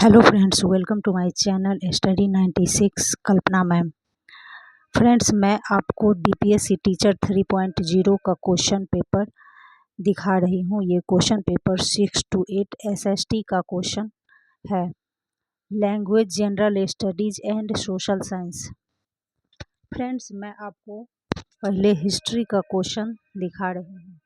Hello friends, welcome to my channel study 96 Kalpana ma'am. Friends, मैं आपको DPSC teacher 3.0 का question paper दिखा रही हूँ। ये क्वेश्चन पेपर 6 to 8 एसएसटी का क्वेश्चन है। Language, general studies and social science. Friends, मैं आपको पहले हिस्ट्री का क्वेश्चन दिखा रही हूँ।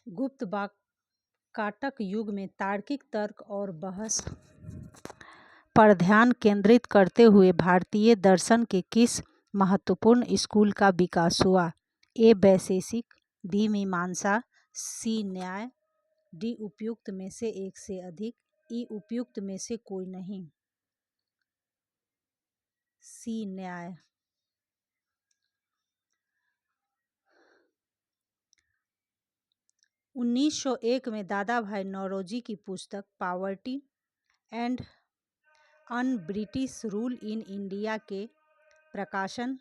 गुप्त काटक युग में तार्किक तर्क और बहस पर ध्यान केंद्रित करते हुए भारतीय दर्शन के किस महत्वपूर्ण स्कूल का विकास हुआ? ए वैशेषिक, बी मीमांसा, सी न्याय, डी उपयुक्त में से एक से अधिक, ई उपयुक्त में से कोई नहीं। सी न्याय। उन्नीस 1901 में दादा भाई नौरोजी की पुस्तक poverty and un British rule in India के प्रकाशन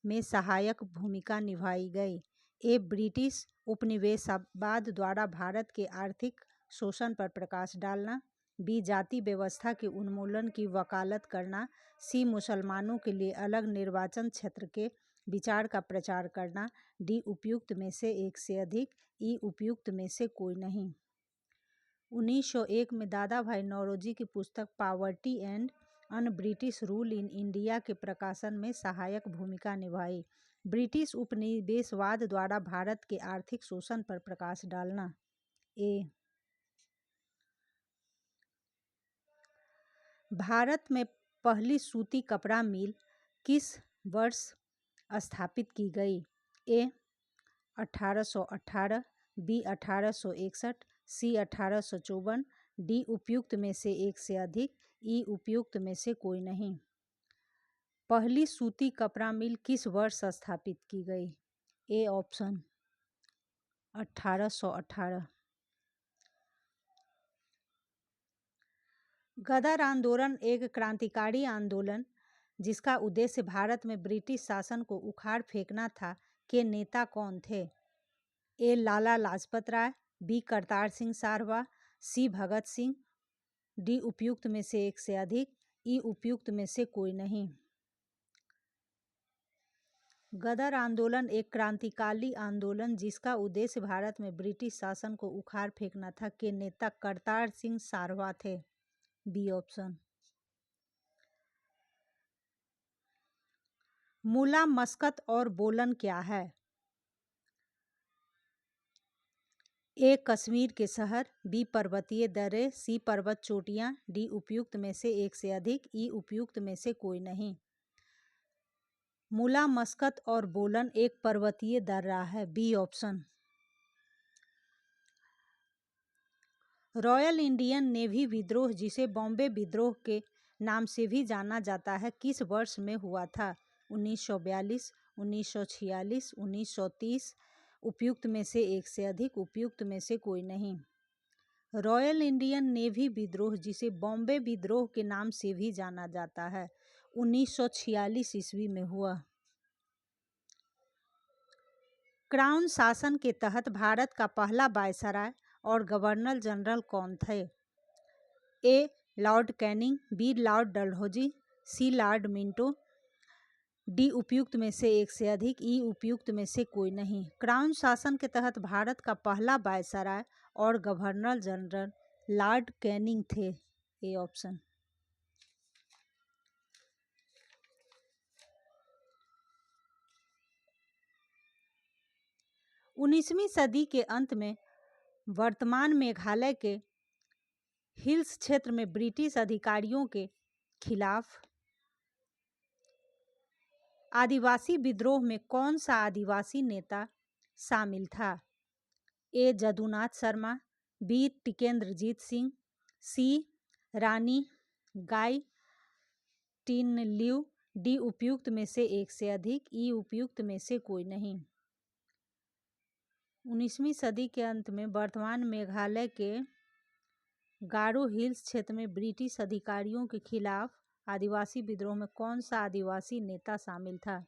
में सहायक भूमिका निभाई गई। ए ब्रिटिश उपनिवेशवाद द्वारा भारत के आर्थिक शोषण पर प्रकाश डालना, बी जाति व्यवस्था के उन्मूलन की वकालत करना, सी मुसलमानों के लिए अलग निर्वाचन क्षेत्र के विचार का प्रचार करना, डी उपयुक्त में से एक से अधिक, ई उपयुक्त में से कोई नहीं। 1901 में दादा भाई नौरोजी की पुस्तक poverty and un British rule in India के प्रकाशन में सहायक भूमिका निभाई। ब्रिटिश उपनिवेशवाद द्वारा भारत के आर्थिक शोषण पर प्रकाश डालना। ए। भारत में पहली सूती कपड़ा मिल किस वर्ष स्थापित की गई? ए 1818, बी 1861, सी 1854, डी उपयुक्त में से एक से अधिक, ई उपयुक्त में से कोई नहीं। पहली सूती कपड़ा मिल किस वर्ष स्थापित की गई? A option 1818। गदर आंदोलन एक क्रांतिकारी आंदोलन जिसका उद्देश्य भारत में ब्रिटिश शासन को उखाड़ फेंकना था के नेता कौन थे? ए लाला लाजपत राय, बी करतार सिंह साहरवां, सी भगत सिंह, डी उपयुक्त में से एक से अधिक, ई उपयुक्त में से कोई नहीं। गदर आंदोलन एक क्रांतिकारी आंदोलन जिसका उद्देश्य भारत में ब्रिटिश शासन को उखाड़ फेंकना था के नेता करतार सिंह साहरवां थे। B option. मूला, मस्कत और बोलन क्या है? ए कश्मीर के शहर, बी पर्वतीय दर्रे, सी पर्वत चोटियां, डी उपयुक्त में से एक से अधिक, ई उपयुक्त में से कोई नहीं। मूला, मस्कत और बोलन एक पर्वतीय दर्रा है। B option. Royal Indian Navy विद्रोह, जिसे बॉम्बे विद्रोह के नाम से भी जाना जाता है, किस वर्ष में हुआ था? 1942, 1946, 1930, उपयुक्त में से एक से अधिक, उपयुक्त में से कोई नहीं। रॉयल इंडियन नेवी विद्रोह, जिसे बॉम्बे विद्रोह के नाम से भी जाना जाता है, 1946 ईस्वी में हुआ। क्राउन शासन के तहत भारत का पहला वायसराय और गवर्नर जनरल कौन थे? A lord Canning, B lord Dalhousie, C lord Minto, D उपयुक्त में से एक से अधिक, ई उपयुक्त में से कोई नहीं। क्राउन शासन के तहत भारत का पहला वायसराय और गवर्नर जनरल लॉर्ड कैनिंग थे। A option. उन्नीसवीं सदी के अंत में वर्तमान मेघालय के हिल्स क्षेत्र में ब्रिटिश अधिकारियों के खिलाफ आदिवासी विद्रोह में कौन सा आदिवासी नेता शामिल था? ए जदुनाथ शर्मा, बी टिकेंद्रजीत सिंह, सी रानी गाई टिनल्यू, डी उपयुक्त में से एक से अधिक, ई उपयुक्त में से कोई नहीं। 19वीं सदी के अंत में वर्तमान मेघालय के गारो हिल्स क्षेत्र में ब्रिटिश अधिकारियों के खिलाफ आदिवासी विद्रोह में कौन सा आदिवासी नेता शामिल था?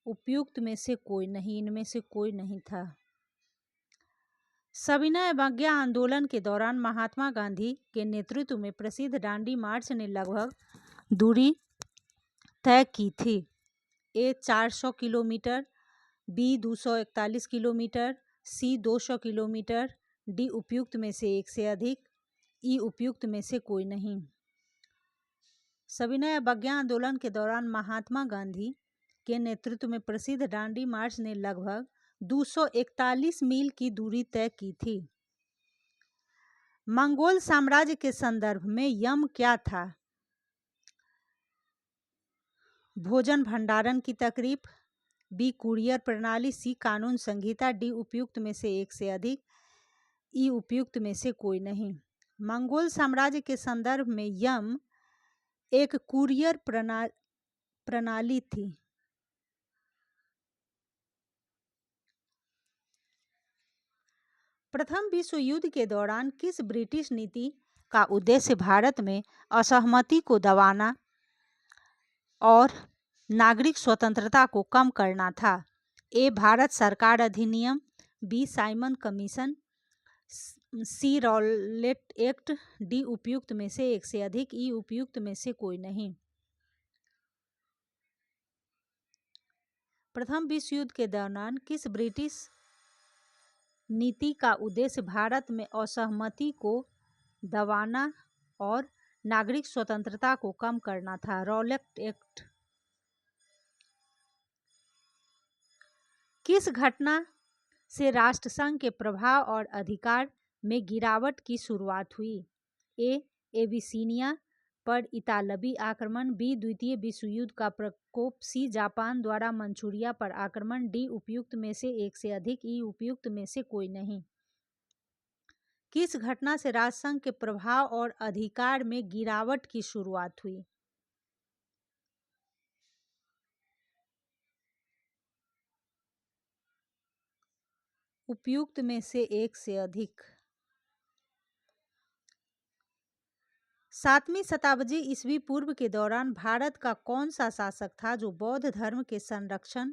उपयुक्त में से कोई नहीं, इनमें से कोई नहीं था। सविनय अवज्ञा आंदोलन के दौरान महात्मा गांधी के नेतृत्व में प्रसिद्ध दांडी मार्च ने लगभग दूरी तय की थी। ए 400 किलोमीटर, बी 241 किलोमीटर, सी 200 किलोमीटर, डी उपयुक्त में से एक से अधिक, ई उपयुक्त में से कोई नहीं। सविनय अवज्ञा आंदोलन के दौरान महात्मा गांधी के नेतृत्व में प्रसिद्ध दांडी मार्च ने लगभग 241 मील की दूरी तय की थी। मंगोल साम्राज्य के संदर्भ में यम क्या था? भोजन भंडारण की तकरीब, बी कुरियर प्रणाली, सी कानून संहिता, डी उपयुक्त में से एक से अधिक, ई उपयुक्त में से कोई नहीं। मंगोल साम्राज्य के संदर्भ में यम एक कुरियर प्रणाली थी। प्रथम विश्व युद्ध के दौरान किस ब्रिटिश नीति का उद्देश्य भारत में असहमति को दबाना और नागरिक स्वतंत्रता को कम करना था? ए भारत सरकार अधिनियम, बी साइमन कमीशन, सी रॉलेट एक्ट, डी उपयुक्त में से एक से अधिक, ई उपयुक्त में से कोई नहीं। प्रथम विश्व युद्ध के दौरान किस ब्रिटिश नीति का उद्देश्य भारत में असहमति को दबाना और नागरिक स्वतंत्रता को कम करना था? Rowlatt act. किस घटना से राष्ट्रसंघ के प्रभाव और अधिकार में गिरावट की शुरुआत हुई? ए एबिसिनिया पर इतालवी आक्रमण, बी द्वितीय विश्व युद्ध का प्रकोप, सी जापान द्वारा मंचूरिया पर आक्रमण, डी उपयुक्त में से एक से अधिक, ई उपयुक्त में से कोई नहीं। किस घटना से राष्ट्रसंघ के प्रभाव और अधिकार में गिरावट की शुरुआत हुई? उपयुक्त में से एक से अधिक। 7वीं शताब्दी ईस्वी पूर्व के दौरान भारत का कौन सा शासक था जो बौद्ध धर्म के संरक्षण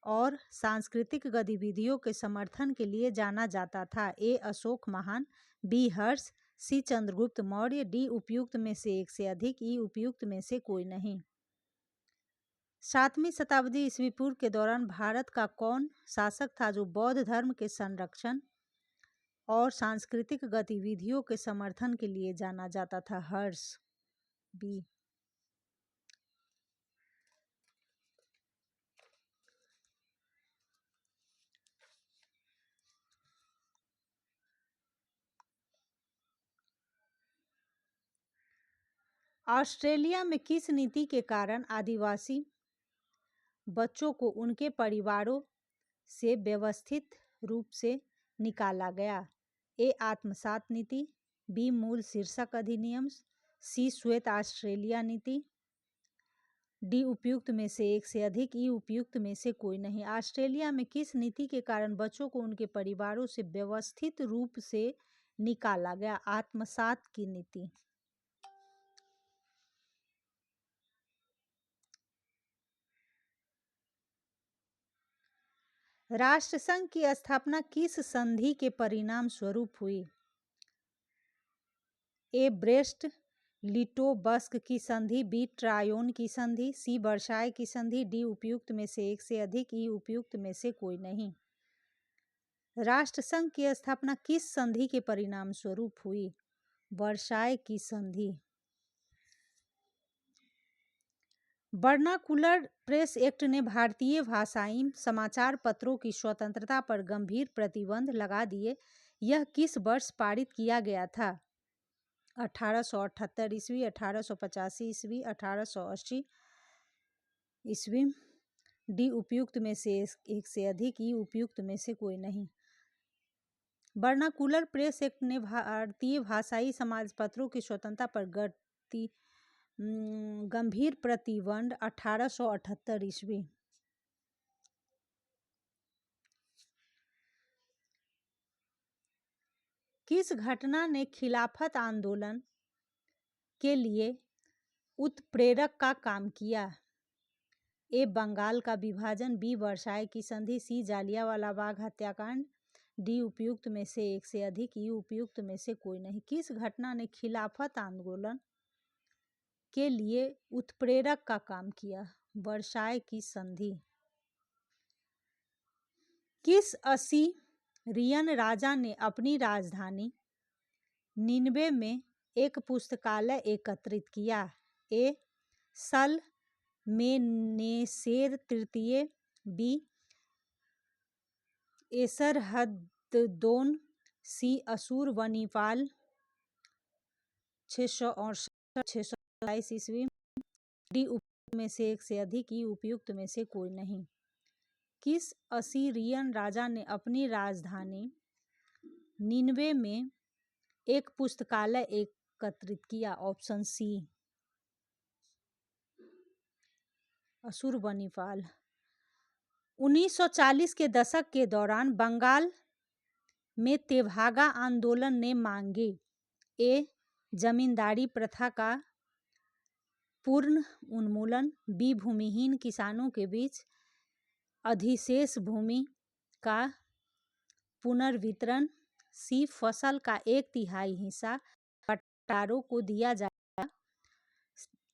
और सांस्कृतिक गतिविधियों के समर्थन के लिए जाना जाता था? ए अशोक महान, बी हर्ष, सी चंद्रगुप्त मौर्य, डी उपयुक्त में से एक से अधिक, ई उपयुक्त में से कोई नहीं। 7वीं शताब्दी ईस्वी पूर्व के दौरान भारत का कौन शासक था जो बौद्ध धर्म के संरक्षण और सांस्कृतिक गतिविधियों के समर्थन के लिए जाना जाता था? हर्ष, बी। ऑस्ट्रेलिया में किस नीति के कारण आदिवासी बच्चों को उनके परिवारों से व्यवस्थित रूप से निकाला गया? ए आत्मसात नीति, बी मूल शीर्षक अधिनियम, सी श्वेत ऑस्ट्रेलिया नीति, डी उपयुक्त में से एक से अधिक, ई उपयुक्त में से कोई नहीं। ऑस्ट्रेलिया में किस नीति के कारण बच्चों को उनके परिवारों से व्यवस्थित रूप से निकाला गया? आत्मसात की नीति। राष्ट्रसंघ की स्थापना किस संधि के परिणाम स्वरूप हुई? ए ब्रेस्ट लिटोवस्क की संधि, बी ट्रायोन की संधि, सी वर्साय की संधि, डी उपयुक्त में से एक से अधिक, ई उपयुक्त में से कोई नहीं। राष्ट्रसंघ की स्थापना किस संधि के परिणाम स्वरूप हुई? वर्साय की संधि। वर्नाकुलर प्रेस एक्ट ने भारतीय भाषाई समाचार पत्रों की स्वतंत्रता पर गंभीर प्रतिबंध लगा दिए। यह किस वर्ष पारित किया गया था? 1878 ईस्वी, 1885 ईस्वी, 1880 ईस्वी, डी उपयुक्त में से एक से अधिक, ई उपयुक्त में से कोई नहीं। वर्नाकुलर प्रेस एक्ट ने भारतीय भाषाई समाज पत्रों की स्वतंत्रता पर गंभीर प्रतिबंध 1878 ईस्वी। किस घटना ने खिलाफत आंदोलन के लिए उत्प्रेरक का काम किया? ए. बंगाल का विभाजन, बी. वर्साई की संधि, सी. जालियांवाला बाग हत्याकांड, डी. उपयुक्त में से एक से अधिक, ई. उपयुक्त में से कोई नहीं। किस घटना ने खिलाफत आंदोलन के लिए उत्प्रेरक का काम किया? वर्साई की संधि। किस असीरियन राजा ने अपनी राजधानी निनवे में एक पुस्तकालय एकत्रित किया? ए. सल्मनेसेर तृतीय, बी. एसरहद्दोन, सी. अशुरबनिपाल 668-627 ईस्वी, डी. उपयुक्त में से एक से अधिक, ई. उपयुक्त में से कोई नहीं। किस असीरियन राजा ने अपनी राजधानी निनवे में एक पुस्तकालय एकत्रित किया? Option C, अशुरबनिपाल। 1940 के दशक के दौरान बंगाल में तेभागा आंदोलन ने मांगे। ए. जमींदारी प्रथा का पूर्ण उन्मूलन, बी. भूमिहीन किसानों के बीच अधिशेष भूमि का पुनर्वितरण, सी. फसल का 1/3 हिस्सा पट्टादारों को दिया जाएगा,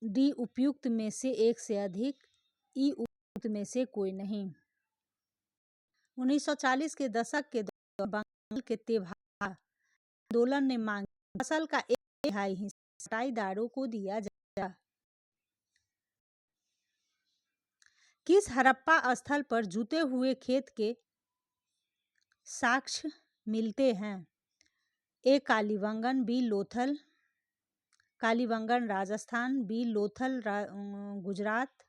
डी. उपयुक्त में से एक से अधिक, ई. उपयुक्त में से कोई नहीं। 1940 के दशक के दौरान बंगाल के तेभागा आंदोलन ने मांगी फसल का 1/3 हिस्सा पट्टादारों को दिया जाएगा। किस हड़प्पा स्थल पर जुते हुए खेत के साक्ष्य मिलते हैं? ए. कालीबंगन, बी. लोथल कालीबंगन राजस्थान, बी. लोथल गुजरात,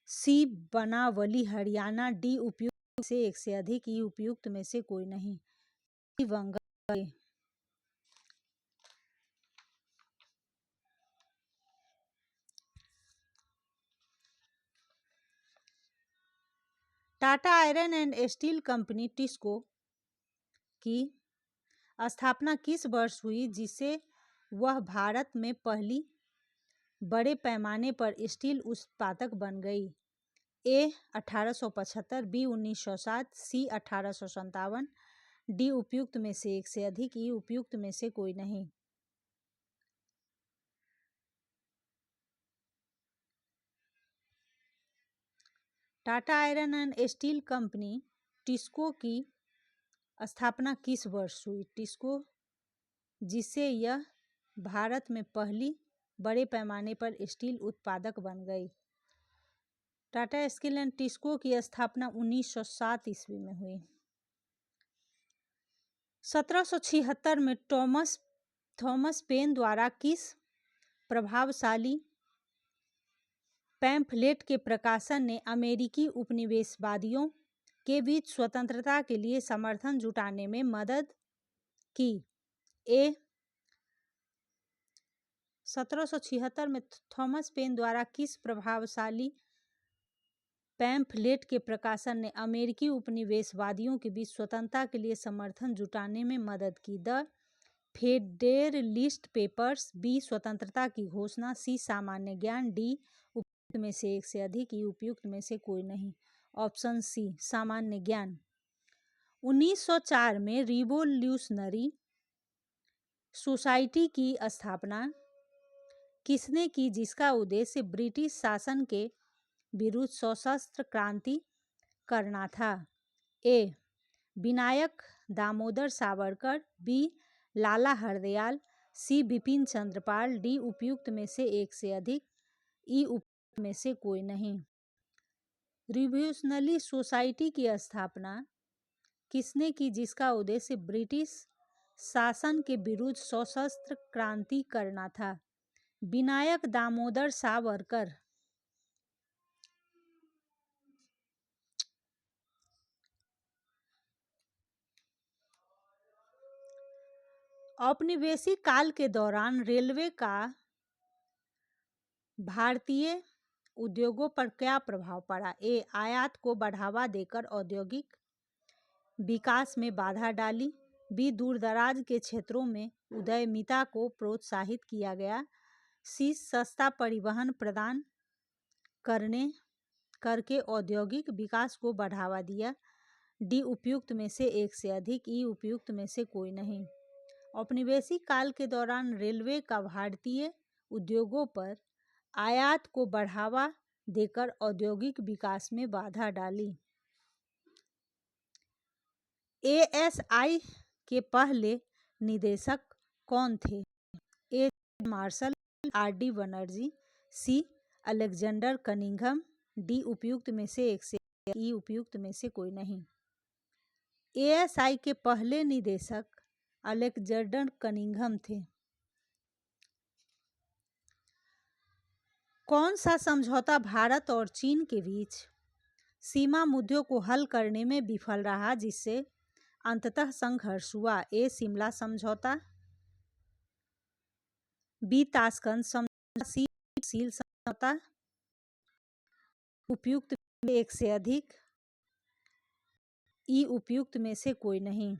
सी. बनावली हरियाणा, डी. उपयुक्त में से एक से अधिक, ई. उपयुक्त में से कोई नहीं। Kalibangan. Tata iron and steel company TISCO की स्थापना किस वर्ष हुई जिससे वह भारत में पहली बड़े पैमाने पर स्टील उत्पादक बन गई? ए. 1875, बी. 1907, सी. 1857, डी. उपयुक्त में से एक से अधिक, ई. उपयुक्त में से कोई नहीं। Tata iron and steel company TISCO की स्थापना किस वर्ष हुई? टिस्को जिससे यह भारत में पहली बड़े पैमाने पर स्टील उत्पादक बन गई। टाटा स्टील एंड टिस्को की स्थापना 1907 ईस्वी में हुई। 1776 में थॉमस पेन द्वारा किस प्रभावशाली पैम्फलेट के प्रकाशन ने अमेरिकी उपनिवेशवादियों के बीच स्वतंत्रता के लिए समर्थन जुटाने में मदद की? ए. 1776 में थॉमस पेन द्वारा किस प्रभावशाली पैम्फलेट के प्रकाशन ने अमेरिकी उपनिवेशवादियों के बीच स्वतंत्रता के लिए समर्थन जुटाने में मदद की? The federalist papers, B. स्वतंत्रता की घोषणा, सी. सामान्य ज्ञान, डी. उपयुक्त में से एक से अधिक, ई. उपयुक्त में से कोई नहीं। ऑप्शन सी, सामान्य ज्ञान। 1904 में रिवोल्यूशनरी सोसाइटी की स्थापना किसने की जिसका उद्देश्य ब्रिटिश शासन के विरुद्ध सशस्त्र क्रांति करना था? ए. विनायक दामोदर सावरकर, बी. लाला हरदयाल, सी. बिपिन चंद्रपाल, डी. उपयुक्त में से एक से अधिक, ई. उपयुक्त में से कोई नहीं। रिवोल्यूशनरी सोसाइटी की स्थापना किसने की जिसका उद्देश्य ब्रिटिश शासन के विरुद्ध सशस्त्र क्रांति करना था? विनायक दामोदर सावरकर। औपनिवेशिक काल के दौरान रेलवे का भारतीय उद्योगों पर क्या प्रभाव पड़ा? ए. आयात को बढ़ावा देकर औद्योगिक विकास में बाधा डाली, बी दूरदराज के क्षेत्रों में उद्यमिता को प्रोत्साहित किया गया। सी सस्ता परिवहन प्रदान करके औद्योगिक विकास को बढ़ावा दिया। डी उपयुक्त में से एक से अधिक। ई उपयुक्त में से कोई नहीं। औपनिवेशिक काल के दौरान रेलवे का भारतीय उद्योगों पर आयात को बढ़ावा देकर औद्योगिक विकास में बाधा डाली। एएसआई के पहले निदेशक कौन थे? ए मार्शल, आर.डी. बनर्जी, सी अलेक्जेंडर कनिंघम, डी उपयुक्त में से एक से, ई उपयुक्त में से कोई नहीं। एएसआई के पहले निदेशक अलेक्जेंडर कनिंघम थे। कौन सा समझौता भारत और चीन के बीच सीमा मुद्दों को हल करने में विफल रहा, जिससे अंततः संघर्ष हुआ? ए शिमला समझौता, बी ताशकंद समझौता, सी सील समझौता, उपयुक्त में एक से अधिक, ई उपयुक्त में से कोई नहीं।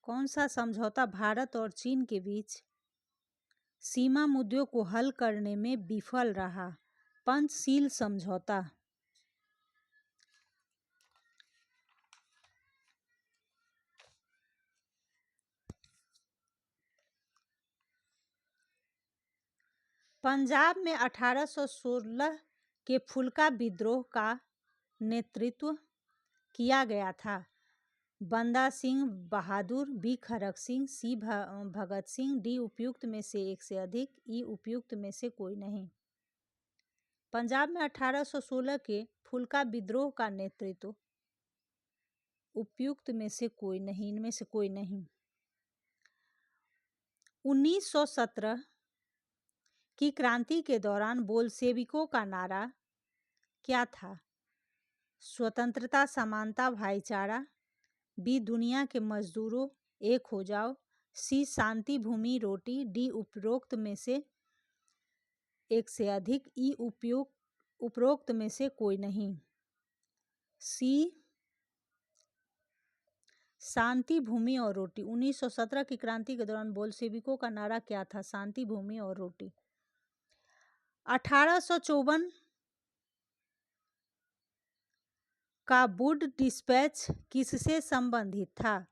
कौन सा समझौता भारत और चीन के बीच सीमा मुद्दों को हल करने में विफल रहा? पंचशील समझौता। पंजाब में 1816 के फुल्का विद्रोह का नेतृत्व किया गया था। बंदा सिंह बहादुर, बी खड़क सिंह, सी भगत सिंह, डी उपयुक्त में से एक से अधिक, ई उपयुक्त में से कोई नहीं। पंजाब में 1816 के फुल्का विद्रोह का नेतृत्व उपयुक्त में से कोई नहीं, इनमें से कोई नहीं। 1917 की क्रांति के दौरान बोल्शेविकों का नारा क्या था? स्वतंत्रता, समानता, भाईचारा, बी दुनिया के मजदूरों एक हो जाओ, सी शांति भूमि रोटी, डी उपरोक्त में से एक से अधिक, ई उपरोक्त में से कोई नहीं। सी शांति भूमि और रोटी। 1917 की क्रांति के दौरान बोल्शेविकों का नारा क्या था? शांति भूमि और रोटी। 1854 का वुड डिस्पैच किससे संबंधित था?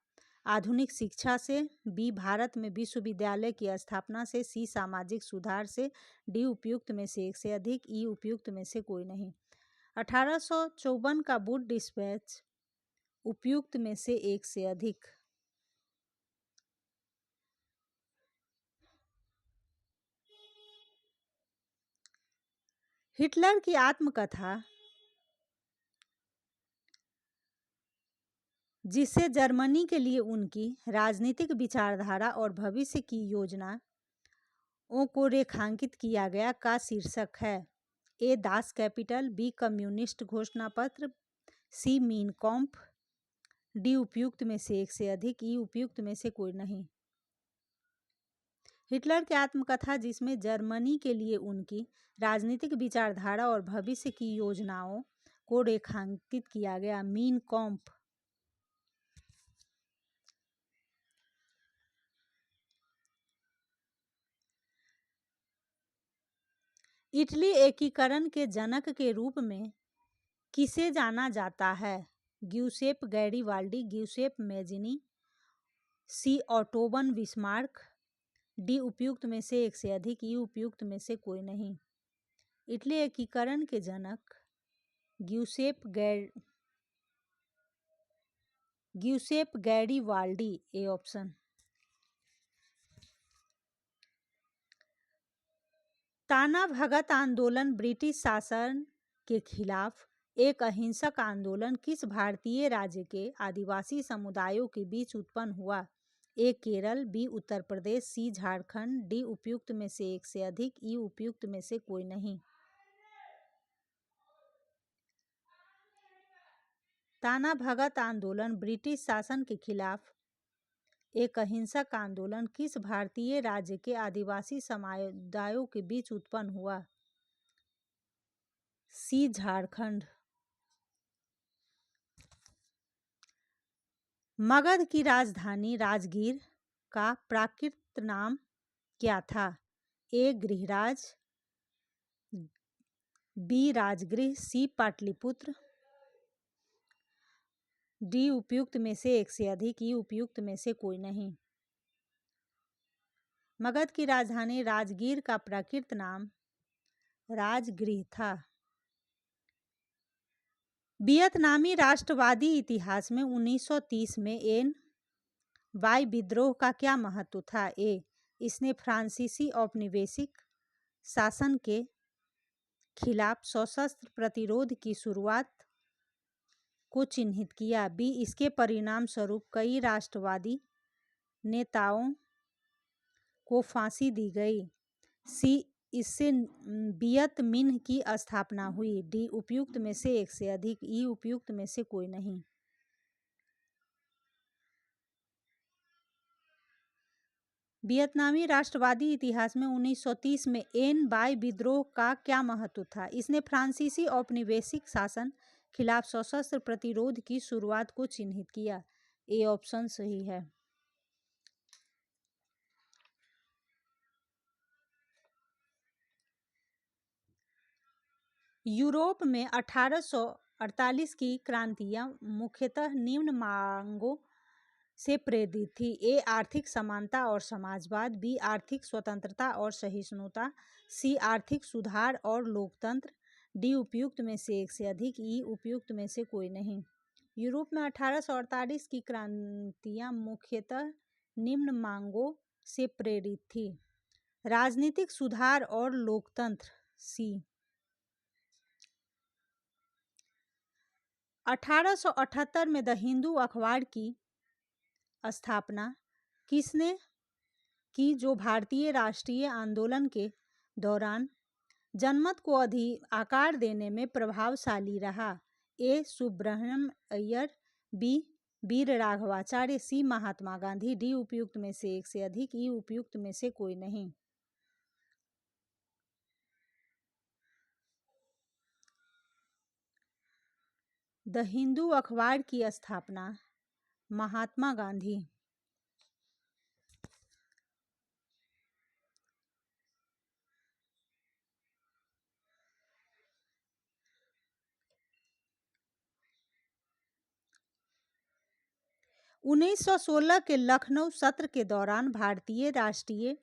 आधुनिक शिक्षा से, बी भारत में विश्वविद्यालय की स्थापना से, सी सामाजिक सुधार से, डी उपयुक्त में से एक से अधिक, ई उपयुक्त में से कोई नहीं। 1854 का वुड डिस्पैच उपयुक्त में से एक से अधिक। हिटलर की आत्मकथा, जिससे जर्मनी के लिए उनकी राजनीतिक विचारधारा और भविष्य की योजनाओं को रेखांकित किया गया, का शीर्षक है? ए दास कैपिटल, बी कम्युनिस्ट घोषणा पत्र, सी मीन कॉम्फ, डी उपयुक्त में से एक से अधिक, ई उपयुक्त में से कोई नहीं। हिटलर की आत्मकथा, जिसमें जर्मनी के लिए उनकी राजनीतिक विचारधारा और भविष्य की योजनाओं को रेखांकित किया गया, मीन कॉम्फ। इटली एकीकरण के जनक के रूप में किसे जाना जाता है? ग्यूसेप गैरीबाल्डी, ग्यूसेप मैजिनी, सी ऑटोबन बिस्मार्क, डी उपयुक्त में से एक से अधिक, ई उपयुक्त में से कोई नहीं। इटली एकीकरण के जनक ग्यूसेप गैरीबाल्डी, ए ऑप्शन। ताना भगत आंदोलन ब्रिटिश शासन के खिलाफ एक अहिंसक आंदोलन किस भारतीय राज्य के आदिवासी समुदायों के बीच उत्पन्न हुआ? ए केरल, बी उत्तर प्रदेश, सी झारखंड, डी उपयुक्त में से एक से अधिक, ई उपयुक्त में से कोई नहीं। ताना भगत आंदोलन ब्रिटिश शासन के खिलाफ एक अहिंसक आंदोलन किस भारतीय राज्य के आदिवासी समुदायों के बीच उत्पन्न हुआ? सी झारखंड। मगध की राजधानी राजगीर का प्राकृत नाम क्या था? ए गृहराज, बी राजगृह, सी पाटलिपुत्र, डी उपयुक्त में से एक से अधिक, ई उपयुक्त में से कोई नहीं। मगध की राजधानी राजगीर का प्राकृत नाम राजगृह था। वियतनामी राष्ट्रवादी इतिहास में 1930 में एन वाई विद्रोह का क्या महत्व था? ए इसने फ्रांसीसी औपनिवेशिक शासन के खिलाफ सशस्त्र प्रतिरोध की शुरुआत को चिन्हित किया। बी इसके परिणाम स्वरूप कई राष्ट्रवादी नेताओं को फांसी दी गई। सी इससे वियत मिन्ह की स्थापना हुई। डी उपयुक्त में से एक से अधिक, ई उपयुक्त में से कोई नहीं। वियतनामी राष्ट्रवादी इतिहास में 1930 में एन बाय विद्रोह का क्या महत्व था? इसने फ्रांसीसी औपनिवेशिक शासन खिलाफ सशस्त्र प्रतिरोध की शुरुआत को चिन्हित किया। ए ऑप्शन सही है। यूरोप में 1848 की क्रांतियां मुख्यतः निम्न मांगों से प्रेरित थी। ए आर्थिक समानता और समाजवाद, बी आर्थिक स्वतंत्रता और सहिष्णुता, सी आर्थिक सुधार और लोकतंत्र, डी उपयुक्त में से एक से अधिक, ई उपयुक्त में से कोई नहीं। यूरोप में 1848 की क्रांतियां मुख्यतः निम्न मांगों से प्रेरित थी। राजनीतिक सुधार और लोकतंत्र, सी। 1878 में द हिंदू अखबार की स्थापना किसने की, जो भारतीय राष्ट्रीय आंदोलन के दौरान जनमत को आकार देने में प्रभावशाली रहा? ए सुब्रमण्यम अय्यर, बी वीर राघवाचार्य, सी महात्मा गांधी, डी उपयुक्त में से एक से अधिक, ई उपयुक्त में से कोई नहीं। द हिंदू अखबार की स्थापना महात्मा गांधी। उन्नीस 1916 के लखनऊ सत्र के दौरान भारतीय राष्ट्रीय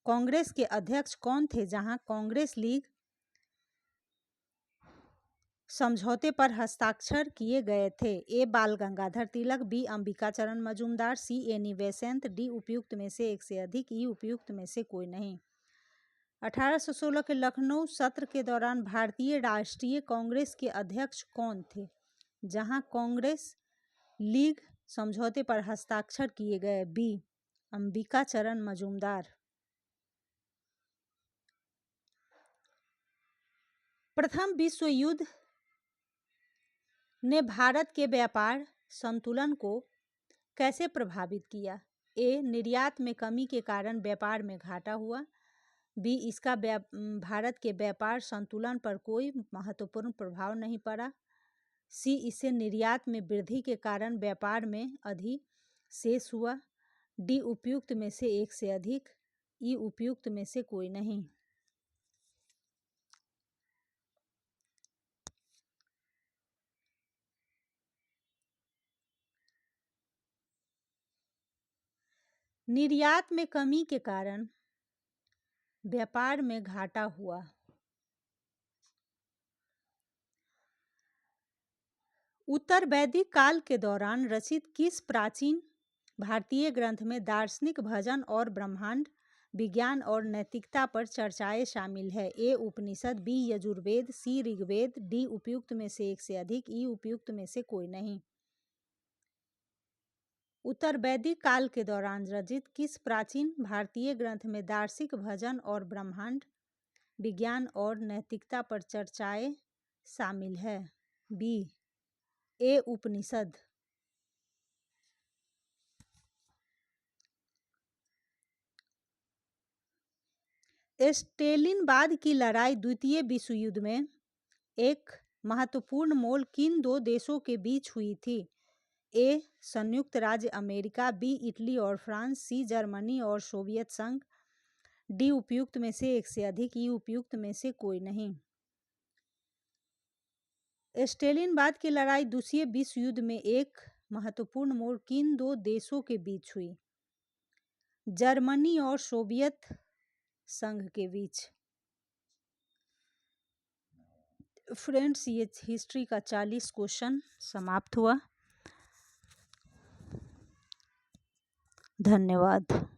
कांग्रेस के अध्यक्ष कौन थे, जहां कांग्रेस लीग समझौते पर हस्ताक्षर किए गए थे? ए बाल गंगाधर तिलक, बी अंबिका चरण Majumdar, see Annie Besant, D उपयुक्त में से एक से अधिक, ई उपयुक्त में से कोई नहीं। 1816 के लखनऊ सत्र के दौरान भारतीय राष्ट्रीय कांग्रेस के अध्यक्ष कौन थे, जहां कांग्रेस लीग समझौते पर हस्ताक्षर किए गए? बी अंबिका चरण मजूमदार। प्रथम विश्व युद्ध ने भारत के व्यापार संतुलन को कैसे प्रभावित किया? ए निर्यात में कमी के कारण व्यापार में घाटा हुआ, बी इसका भारत के व्यापार संतुलन पर कोई महत्वपूर्ण प्रभाव नहीं पड़ा, सी इससे निर्यात में वृद्धि के कारण व्यापार में अधिशेष हुआ, डी उपयुक्त में से एक से अधिक, ई उपयुक्त में से कोई नहीं। निर्यात में कमी के कारण व्यापार में घाटा हुआ। उत्तर वैदिक काल के दौरान रचित किस प्राचीन भारतीय ग्रंथ में दार्शनिक भजन और ब्रह्मांड विज्ञान और नैतिकता पर चर्चाएं शामिल है? ए उपनिषद, बी यजुर्वेद, सी ऋग्वेद, डी उपयुक्त में से एक से अधिक, ई उपयुक्त में से कोई नहीं। उत्तर वैदिक काल के दौरान रचित किस प्राचीन भारतीय ग्रंथ में दार्शनिक भजन और ब्रह्मांड विज्ञान और नैतिकता पर चर्चाएं शामिल है? बी ए उपनिषद। स्टेलिनग्राड की लड़ाई द्वितीय विश्व युद्ध में एक महत्वपूर्ण मोड़ किन दो देशों के बीच हुई थी? ए संयुक्त राज्य अमेरिका, बी इटली और फ्रांस, सी जर्मनी और सोवियत संघ, डी उपयुक्त में से एक से अधिक, ई उपयुक्त में से कोई नहीं। स्टेलिनग्राड की लड़ाई दूसरे विश्व युद्ध में एक महत्वपूर्ण मोड़ किन दो देशों के बीच हुई? जर्मनी और सोवियत संघ के बीच। फ्रेंड्स, ये हिस्ट्री का 40 क्वेश्चन समाप्त हुआ। धन्यवाद।